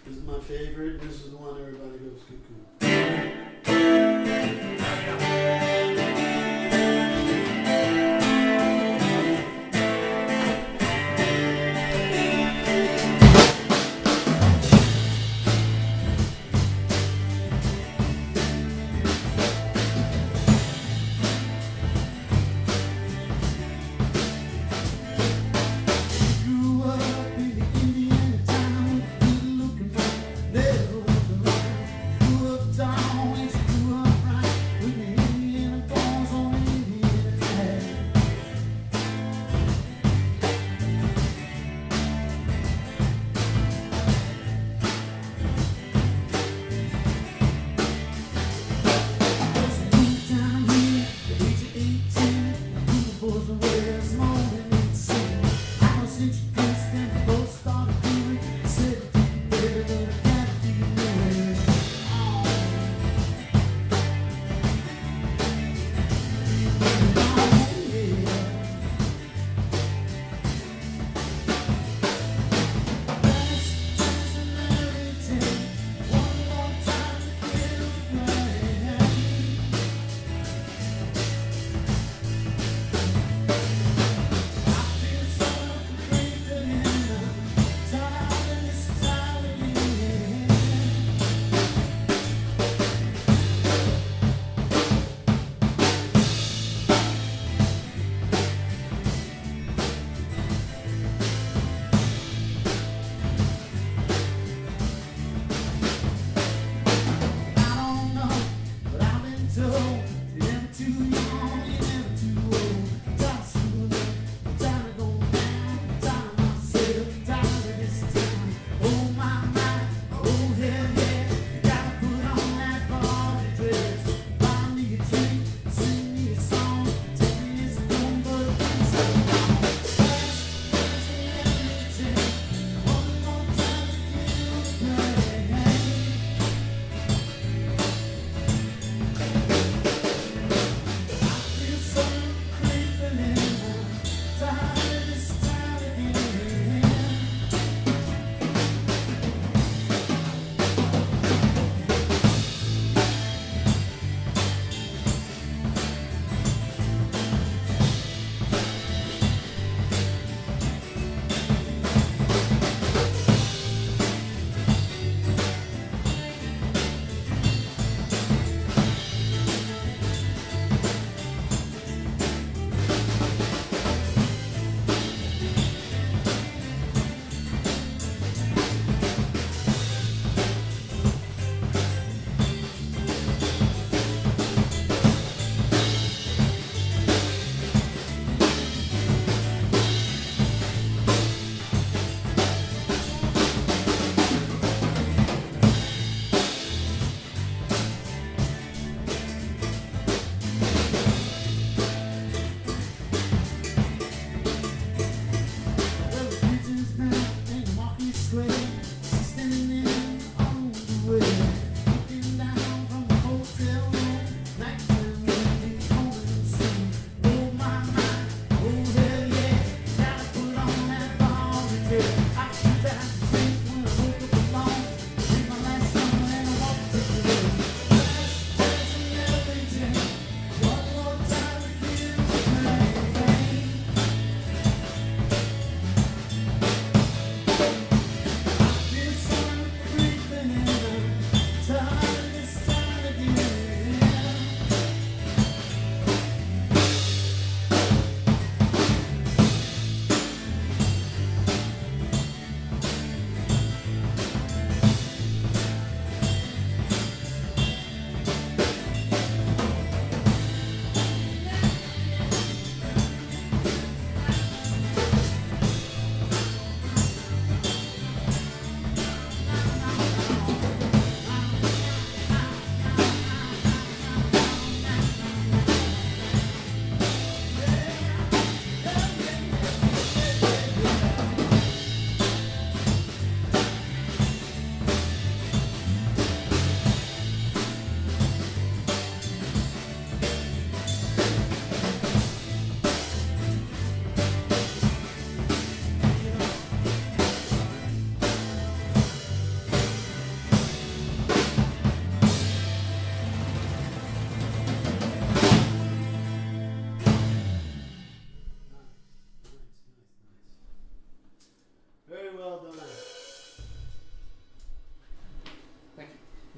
This is my favorite. This is the one everybody goes cuckoo.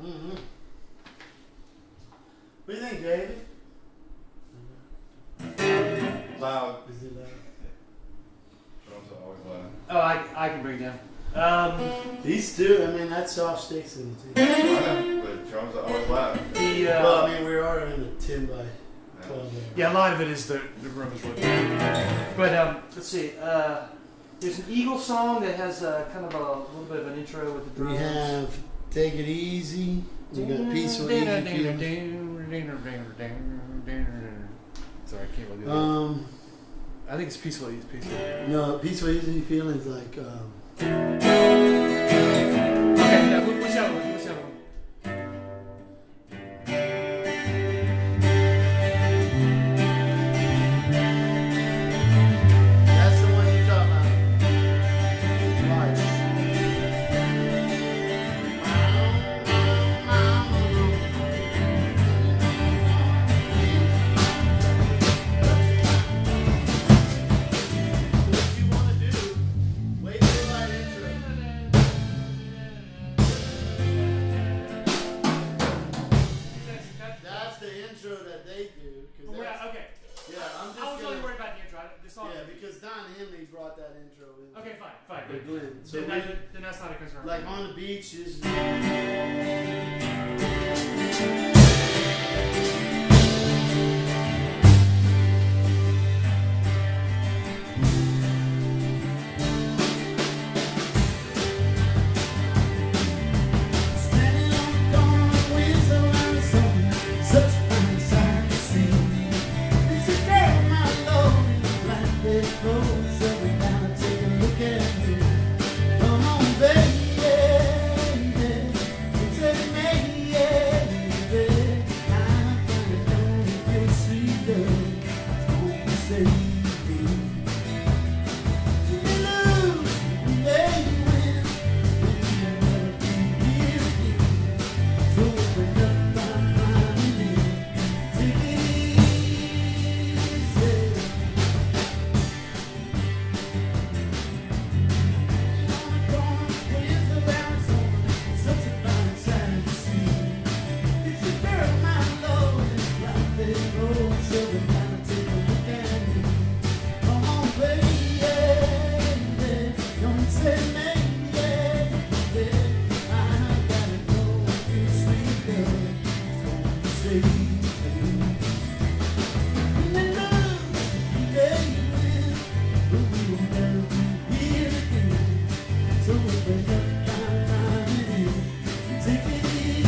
Mm-hmm. What do you think, David? Loud. Is it loud? Drums are always loud. Oh, I can bring it down. These two, I mean, that's soft sticks in it too. I know, but drums are always loud. Well, I mean, we are in a 10 by 12. Yeah, a lot of it is the room is really big. But let's see. There's an Eagle song that has kind of a little bit of an intro with the drums. We have Take It Easy. We got Peaceful Easy Feeling. Sorry, I can't really do that. I think it's Peaceful Easy. No, Peaceful Easy Feeling is like. Okay, yeah, what's that one? That's the one you're talking about. March. What you want to do, wait till that intro. That's the intro that they do. Okay. Yeah, I'm just I was gonna, only worried about the intro. The song. yeah, because Don Henley brought that intro in. Okay, fine. With Glenn. So Then that's not a concern. like on the beach is. Standing on the corner with around something, such a fine sight to see. It's a girl, my lord, in a black red rose. So we gotta take a look at you. Come on, baby, take me, baby. I'm gonna know your sweet love. It's gonna save me. You lose, baby, when you never be here again. So open up my mind and take it easy. Such a fine sight to see. It's a girl, my lord, in black red rose. So we gotta take a look at you. Come on, baby, don't say maybe. I gotta know your sweet love is gonna save me. And love, baby, but we will never be here again. So open up my mind and take it easy.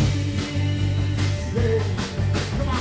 Come on.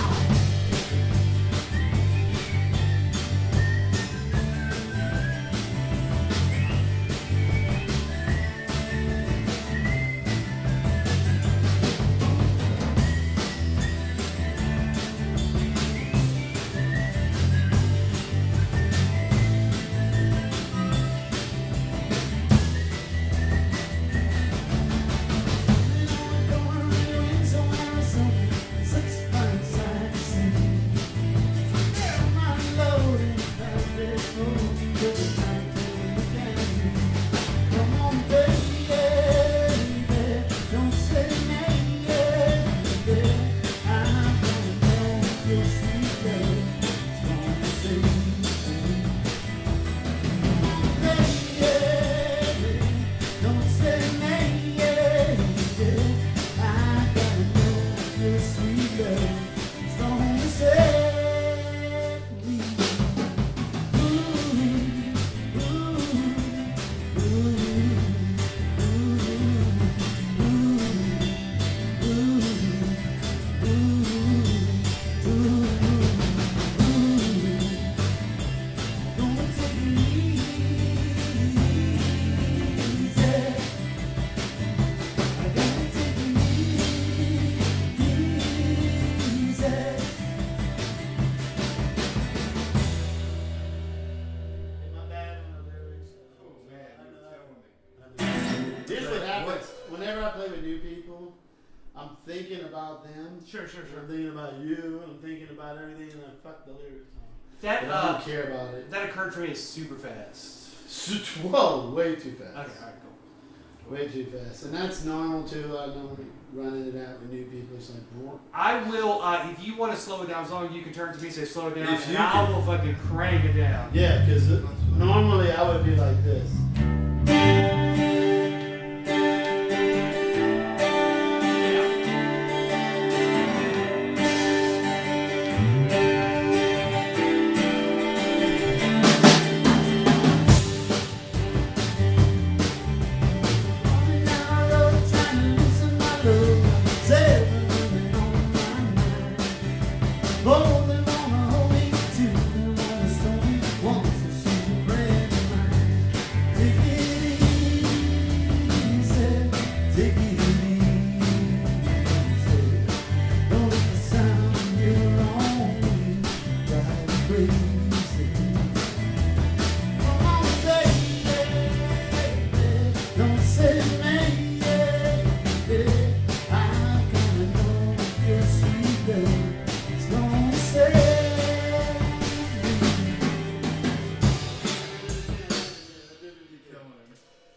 Don't say maybe. I gotta know your sweet love is gonna save me. Gonna take it easy. I gotta take it easy. Am I bad on the lyrics? Oh man, you're killing me. Here's what happens. Whenever I play with new people, I'm thinking about them. Sure. I'm thinking about you. I'm thinking about everything, and I fuck the lyrics. That And I don't care about it. that occurred for me super fast. Whoa, way too fast. Okay, all right, cool. Way too fast. And that's normal too. I normally run into that with new people. It's like, what? I will, if you want to slow it down, as long as you can turn to me and say slow it down, If and you I can. will fucking crank it down. Yeah, because normally I would be like this.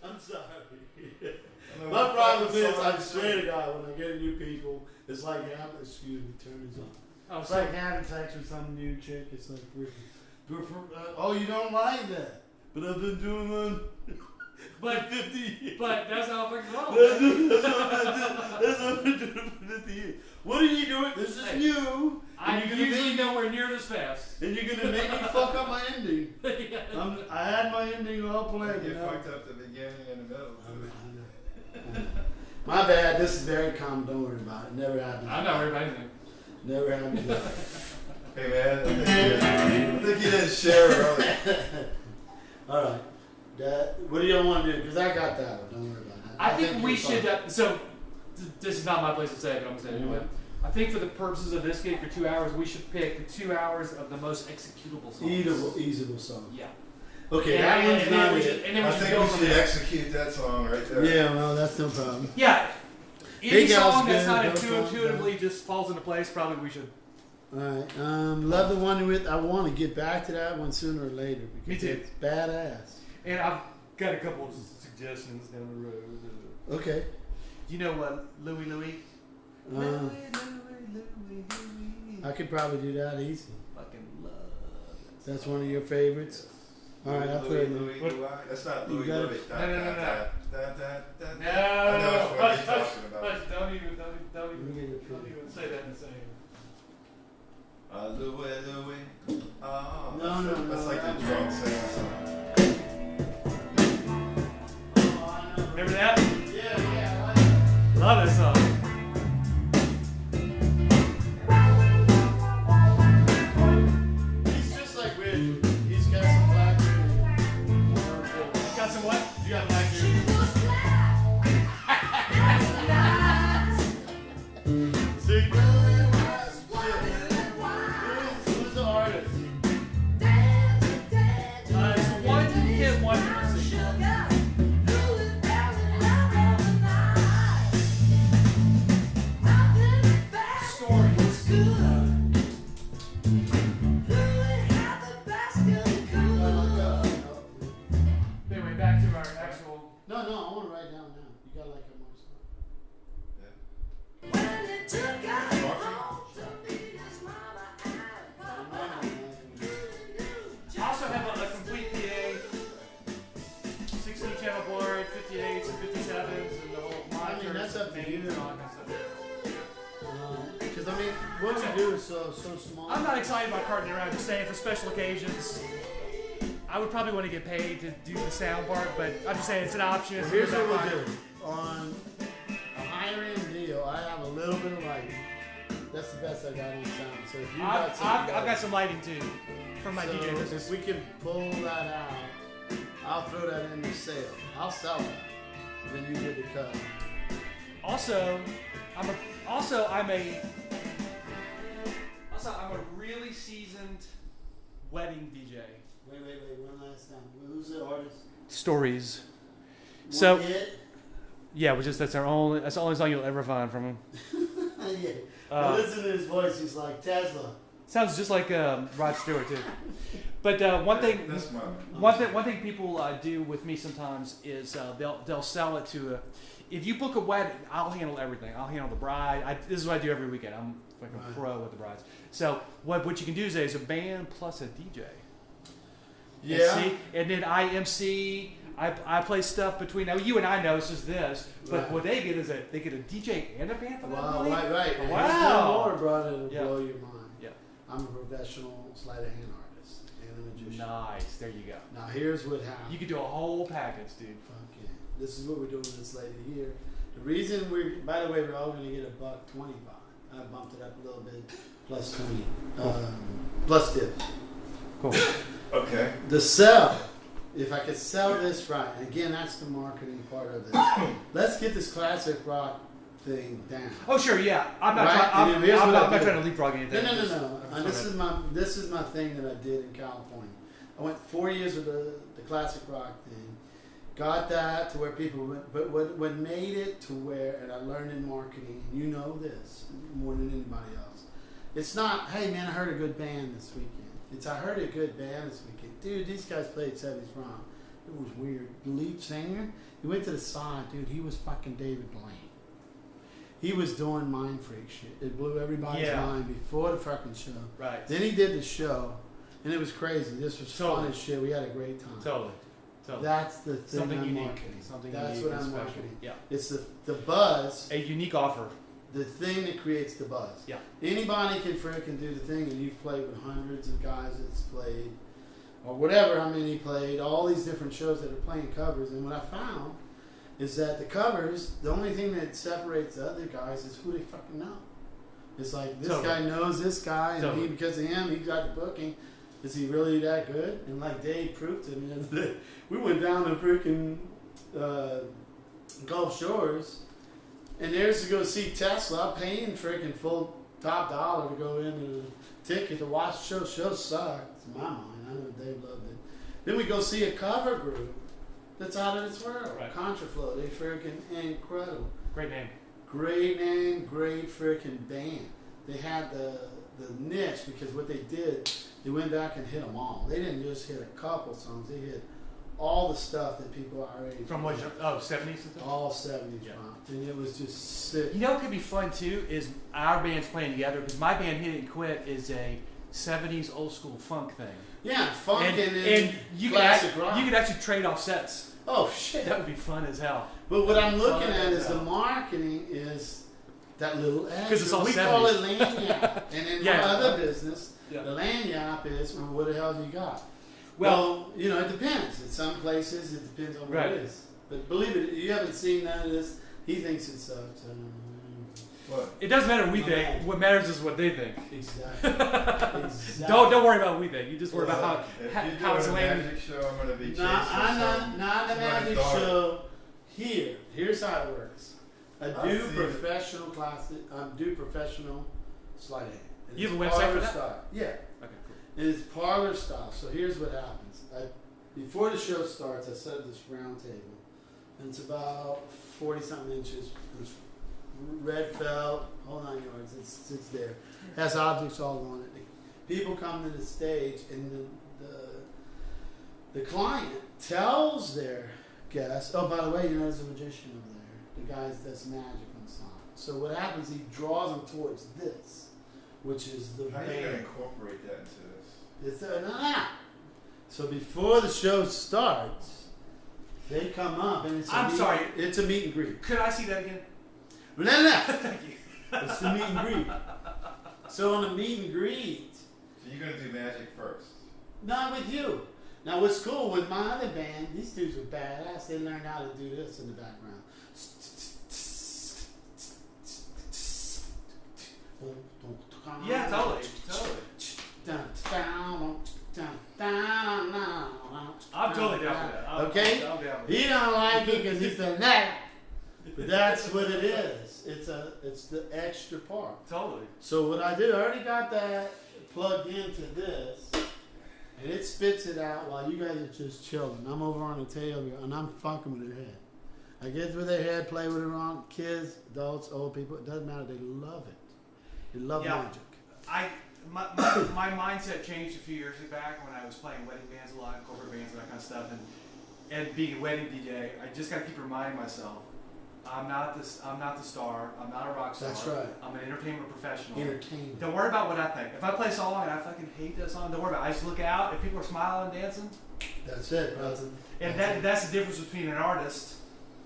I'm sorry. My problem is, I swear to God, when I get new people, it's like having, excuse me, turn this on. Oh, It's like having sex with some new chick. It's like, oh, you don't like that. But I've been doing one for 50 years. But that's how I fucking roll. That's what I've been doing for 50 years. What are you doing? This is new. I'm usually nowhere near this fast. And you're going to make me fuck up my ending. Yeah. I had my ending all planned. You fucked up the beginning and the middle. My bad. This is very calm. Don't worry about it. Never happened. I'm not worried about anything. Never happened. Hey man, I think you didn't share earlier. All right. What do y'all want to do? Because I got that one. Don't worry about it. I think we you're fine. should. This is not my place to say it, but I'm gonna say it anyway. I think for the purposes of this gig for 2 hours, we should pick the 2 hours of the most executable songs. Eatable song. Yeah. Okay, that one's not it. And then I we should think go we from should there. execute that song right there. Yeah, well, that's no problem. Yeah. Any Big Al's song that's good, not no problem. intuitively just falls into place, probably we should. All right. Love the one with. I want to get back to that one sooner or later. Because Me too. It's badass. And I've got a couple of suggestions down the road. Okay. You know what, Louie? Louie. I could probably do that easy. Fucking love that That's song. one of your favorites. All right, I'll throw it in. Louis, that's not You Louis. got it. Louis. No. I know No, what he's talking about. Hush, don't even Let me get it for you. say that in the same. Louis. Oh, No, that's like that the drunk singing song. Oh, I know. Remember that? Yeah, I like it. Love that song. He's just like Richard. He's got some black hair. Got some what? You got black hair. See? Who's the artist? It's one hit wonder. Stories. Anyway, back to our actual. No, I want to write down now. You got like a more song. I also have a complete PA, 16 channel board, 58s and 57s, and the whole monitor. I mean, that's up to you. and all that kind of stuff. Because I mean, what we do is so small. I'm not excited about carting around, just saying for special occasions. I would probably want to get paid to do the sound part, but I'm just saying it's an option. Well, here's what we'll do. On a higher end deal, I have a little bit of lighting. That's the best I got on sound. So if you got I've something, got some lighting too from my so DJ business. if we can pull that out, I'll throw that in the sale. I'll sell that. Then you get the cut. Also, I'm a really seasoned wedding DJ. Wait, one last time. Who's the artist? Stories. One So hit? yeah, that's the only song you'll ever find from him. Yeah. Listen to his voice. He's like Tesla. Sounds just like Rod Stewart too. But one thing people do with me sometimes is they'll sell it to a. If you book a wedding, I'll handle everything. I'll handle the bride. This is what I do every weekend. I'm like a pro with the brides. So what you can do is a band plus a DJ. Yeah. And then I MC. I play stuff between. Now you and I know it's just this, but what they get is they get a DJ and a band for that money. Right. And Wow. here's one more, brother, to blow your mind. Yeah. I'm a professional sleight of hand artist and a magician. Nice. There you go. Now here's what happens. You could do a whole package, dude. Fuck yeah. This is what we're doing with this lady here. The reason by the way, we're all going to get $1.25. I bumped it up a little bit, plus 20, plus tips. Cool. Okay. The sell. If I could sell this right, and again, that's the marketing part of it. Let's get this classic rock thing down. Oh sure, yeah. I'm not. Right? I'm And here's what not I did. trying to leapfrog anything. No. And this is my thing that I did in California. I went 4 years with the classic rock thing. Got that to where people went, but what made it to where, and I learned in marketing, and you know this more than anybody else. It's not, hey man, I heard a good band this weekend. It's, I heard a good band this weekend. Dude, these guys played 70s rock. It was weird. The lead singer, he went to the side, dude. He was fucking David Blaine. He was doing mind freak shit. It blew everybody's mind before the fucking show. Right. Then he did the show, and it was crazy. This was fun as shit. We had a great time. Totally. That's the thing Something I'm unique. marketing. Something That's unique what and I'm special. marketing. Yeah. It's the buzz, A unique offer. the thing that creates the buzz. Yeah. Anybody can freaking do the thing, and you've played with hundreds of guys that's played, or whatever, how many played, all these different shows that are playing covers. And what I found is that the covers, the only thing that separates the other guys is who they fucking know. It's like, this guy knows this guy, and he, because of him, he got the booking. Is he really that good? And like Dave proved to me, we went down to freaking Gulf Shores, and there's to go see Tesla, paying freaking full top dollar to go in and a ticket to watch the show. Show sucked, in my mind. I know Dave loved it. Then we go see a cover group that's out of this world. Right. Contraflow, they freaking incredible. Great name. Great name, great freaking band. They had the niche because what they did, they went back and hit them all. They didn't just hit a couple songs, they hit all the stuff that people already From what? 70s and stuff? all 70s rock. And it was just sick. You know what could be fun too is our band's playing together because my band Hit It and Quit is a 70s old school funk thing. Yeah, funk and you classic rock. You could actually trade off sets. Oh shit. That would be fun as hell. But what I'm looking at is the marketing is that little extra. 'Cause it's all we 70s. call it lanyard. And in Yeah. my other business, Yeah. the lanyard is, well, what the hell do you got? Well, You know, it depends. In some places, it depends on what Right. it is. But believe it, you haven't seen none of this. He thinks it sucks. What? it doesn't matter what we My think. man. What matters is what they think. Exactly. Exactly. Don't worry about what we think. You just worry about If how you how do it's a landed. magic show, I'm gonna be chasing Not the somebody's magic daughter. show. Here, here's how it works. I I do see it. professional classes. I do professional sleight of hand. And You have it's a website for parlor that? style. Yeah, Okay, cool. and it's parlor style. So here's what happens. Before the show starts, I set up this round table, and it's about 40-something inches. It's red felt, whole 9 yards. It's there. Has objects all on it. People come to the stage, and the client tells their guests, "Oh, by the way, you know, there's a magician over there. The guy that's magic on the side." So what happens? He draws them towards this, which is the How are you gonna band. incorporate that into this? So before the show starts, they come up and it's a it's a meet and greet. Could I see that again? No. Thank you. It's the meet and greet. So on the meet and greet, So you're gonna do magic first. not with you. Now what's cool with my other band, these dudes were badass. They learned how to do this in the background. Yeah, totally. I'm totally down for that. Okay? I'm down. He don't like it because he said that. But that's what it is. It's the extra part. Totally. So what I do, I already got that plugged into this, and it spits it out while you guys are just chilling. I'm over on the table and I'm fucking with their head. I get with their head, play with it around. Kids, adults, old people, it doesn't matter. They love it. They love magic. my mindset changed a few years back when I was playing wedding bands a lot, corporate bands, and that kind of stuff, and being a wedding DJ. I just got to keep reminding myself, I'm not the star. I'm not a rock star. That's right. I'm an entertainment professional. Entertainment. Don't worry about what I think. If I play a song and I fucking hate that song, don't worry about it. I just look out. If people are smiling and dancing, That's it, brother. and that's the difference between an artist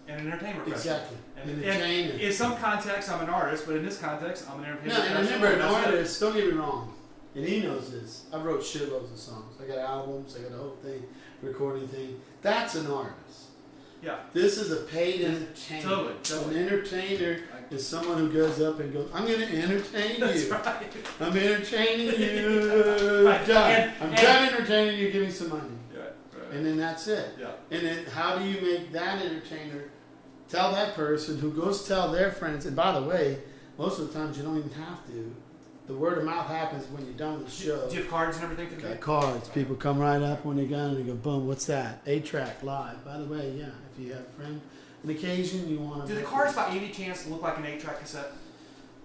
and an entertainment professional. Exactly. And Entertainer. in some contexts, I'm an artist, but in this context, I'm an entertainment No, and professional. remember, an That's it. artist, don't get me wrong, and he knows this. I wrote shitloads of songs. I got albums, I got the whole thing, recording thing. That's an artist. Yeah. This is a paid entertainer. Totally. An entertainer is someone who goes up and goes, I'm going to entertain That's you. right. I'm entertaining you. Right. Done. And- I'm done entertaining you. Give me some money. Yeah. Right. And then that's it. Yeah. And then how do you make that entertainer tell that person who goes tell their friends? And by the way, most of the times you don't even have to. The word of mouth happens when you're done with the show. Do you have cards and everything for the Got band? cards. People come right up when they're done and they go, boom, what's that? 8-track live. By the way, yeah, if you have a friend, an occasion you want to. Do the cards by any chance look like an 8-track cassette?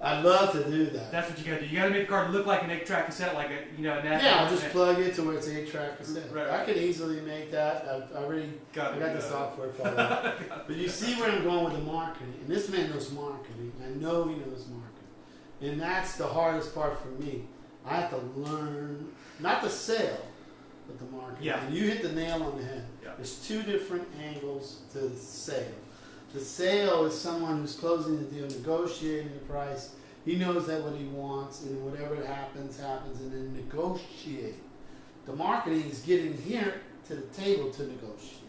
I'd love to do that. That's what you gotta do. You gotta make the card look like an 8-track cassette, like a, you know, an Yeah, I'll just plug it to where it's 8-track cassette. Right. I could easily make that. I already I got the software for that. But you see where I'm going with the marketing. And this man knows marketing. I know he knows marketing. And that's the hardest part for me. I have to learn, not the sale, but the marketing. Yeah. And you hit the nail on the head. Yeah. There's two different angles to the sale. The sale is someone who's closing the deal, negotiating the price. He knows that what he wants, and whatever happens, and then negotiate. The marketing is getting here to the table to negotiate.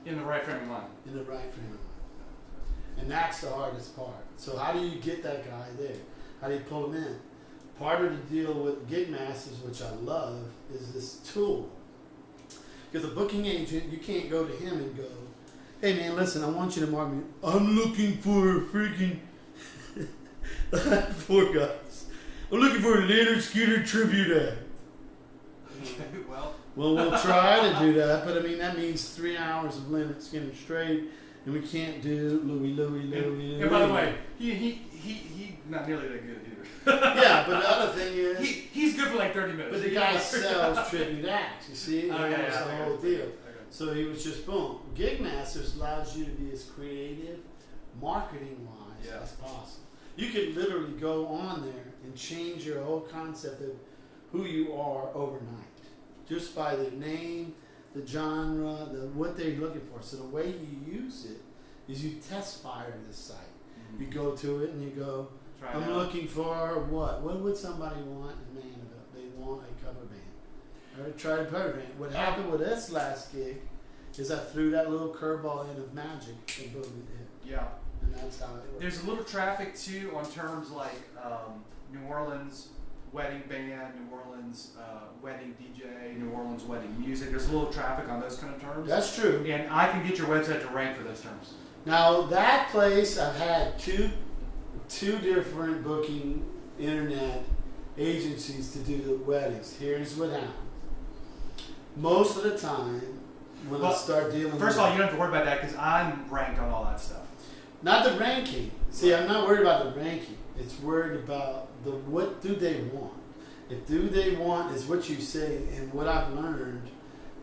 In the right frame of mind. In the right frame of mind. And that's the hardest part. So how do you get that guy there? How do you pull him in? Part of the deal with gig masters, which I love, is this tool. Because a booking agent, you can't go to him and go, hey man, listen, I want you to market me. I'm looking for a freaking four guys. I'm looking for a Leonard Skinner tribute act. Okay, well, We'll try to do that, but I mean that means 3 hours of Leonard Skinner straight, and we can't do Louie. and by the way, he not nearly that good either. Yeah, but the other thing is, he's good for like 30 minutes. but the guy sells tribute acts. You see, Okay, that's the whole deal. Okay. So he was just boom. Gig Masters allows you to be as creative, marketing wise, as possible. You can literally go on there and change your whole concept of who you are overnight, just by the name, the genre, what they're looking for. So the way you use it is you test fire this site. Mm-hmm. You go to it and you go, I'm looking for what? What would somebody want in Manaville? They want a cover band. Or try a cover band. What happened with this last gig is I threw that little curveball in of magic and boom, it hit. Yeah. And that's how it works. There's a little traffic too on terms like New Orleans wedding band, New Orleans wedding DJ, New Orleans wedding music. There's a little traffic on those kind of terms. That's true. And I can get your website to rank for those terms. Now that place, I've had two different booking internet agencies to do the weddings. Here's what happens. Most of the time, when I start dealing with... First of all, you don't have to worry about that because I'm ranked on all that stuff. Not the ranking. See, I'm not worried about the ranking. It's worried about what do they want. If do they want is what you say, and what I've learned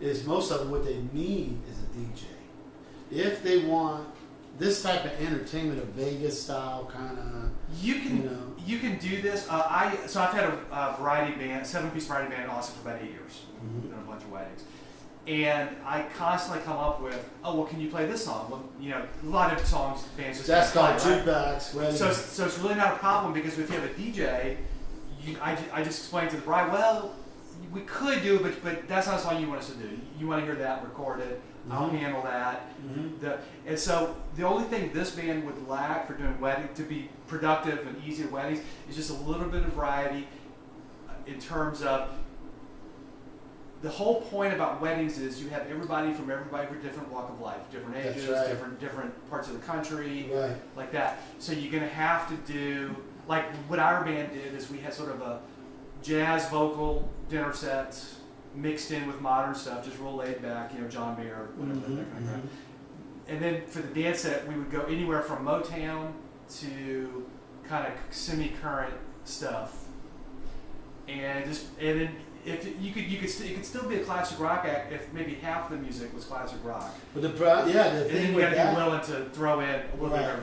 is most of them what they need is a DJ. If they want this type of entertainment, a Vegas style kind of, you can do this. So I've had a variety band, 7-piece variety band in Austin for about 8 years. Mm-hmm. Done a bunch of weddings. And I constantly come up with, oh, well, can you play this song? Well, you know, a lot of songs, bands just that's called play, right? jukebox. So it's really not a problem because if you have a DJ, I just explained to the bride, well, we could do it, but that's not a song you want us to do. You want to hear that recorded. Mm-hmm. I'll handle that. Mm-hmm. And so the only thing this band would lack for doing wedding to be productive and easy weddings is just a little bit of variety in terms of the whole point about weddings is you have everybody for different walk of life, different ages, right. different parts of the country, right. like that. So you're going to have to do, like what our band did is we had sort of a jazz vocal dinner set mixed in with modern stuff, just real laid back, you know, John Mayer, whatever, mm-hmm, that kind of crap. And then for the dance set, we would go anywhere from Motown to kind of semi-current stuff. and then if it could still be a classic rock act if maybe half the music was classic rock. But the And thing then you with got to that, be willing to throw in a little bit of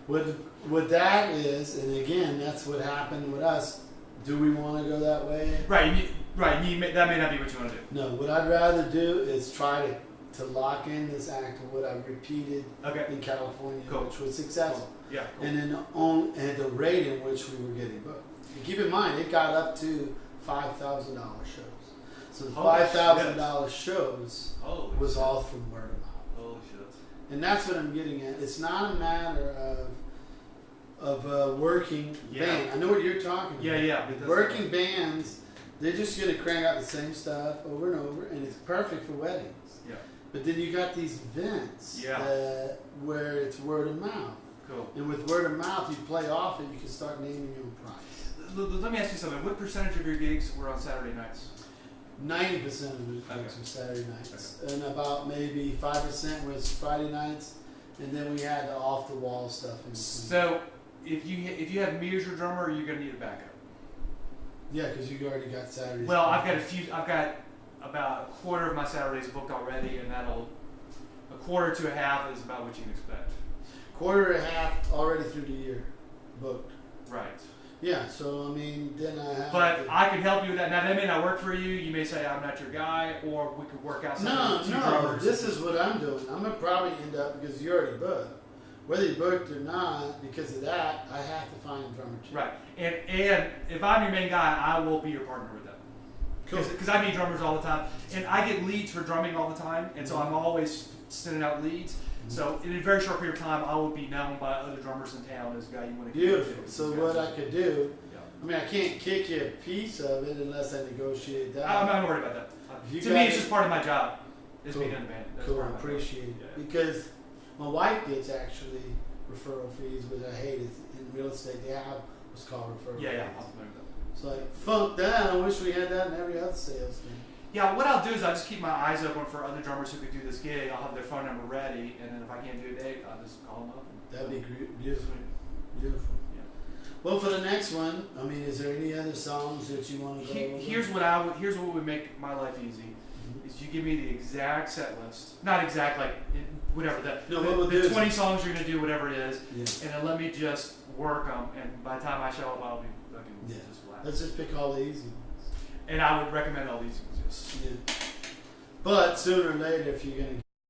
everything. what that is, and again, that's what happened with us. Do we want to go that way? Right. That may not be what you want to do. No. What I'd rather do is try to lock in this act of what I repeated Okay. in California, Cool. which was successful. Yeah. Cool. And then and the rate in which we were getting booked. And keep in mind, it got up to $5,000 shows. So the Holy $5,000 shows Holy was shit. all from word of mouth. Holy shit. And that's what I'm getting at. It's not a matter of a working Yeah. band. I know what you're talking about. Yeah. Working bands, they're just going to crank out the same stuff over and over, and it's perfect for weddings. Yeah. But then you got these events where it's word of mouth. Cool. And with word of mouth, you play off it, you can start naming your own price. Let me ask you something. What percentage of your gigs were on Saturday nights? 90% of the gigs Okay. were Saturday nights, and about maybe 5% was Friday nights, and then we had the off the wall stuff in between. So if you have me as your drummer, you're gonna need a backup. Yeah, because you already got Saturdays. Well, I've got about a quarter of my Saturdays booked already, and a quarter to a half is about what you can expect. Quarter and a half already through the year, booked. Right. Yeah, so I mean, then I have. But I can help you with that. Now that may not work for you. You may say I'm not your guy, or we could work out something with two no. drummers. This is what I'm doing. I'm gonna probably end up because you already booked. Whether you booked or not, because of that, I have to find a drummer too. Right. And if I'm your main guy, I will be your partner with that. Cool. Because I meet drummers all the time, and I get leads for drumming all the time, and so I'm always sending out leads. So in a very short period of time, I will be known by other drummers in town as a guy you want to. Beautiful. So what I could do, Yeah. I mean, I can't kick you a piece of it unless I negotiate that. I'm not worried about that. You To me, guys- it's just part of my job. Is Cool. being in the band. That's Cool, part I of my job. appreciate it. Yeah. Because my wife gets actually referral fees, which I hate. Is in real estate they have what's called referral Yeah. fees. I'm familiar with that. It's like, fuck that. I wish we had that in every other sales thing. Yeah, what I'll do is I'll just keep my eyes open for other drummers who could do this gig. I'll have their phone number ready, and then if I can't do a date, I'll just call them up. That'd be beautiful. Sweet. Beautiful. Yeah. Well, for the next one, I mean, is there any other songs that you want to go over? Here's what would make my life easy. Is you give me the exact set list, not exact like whatever No, what we'll do the is- 20 songs you're gonna do, whatever it is, Yeah. and then let me just work them. And by the time I show up, I'll be fucking Yeah. just flat. Let's just pick all the easy ones. And I would recommend all these. Just Yeah. But sooner or later, if you're gonna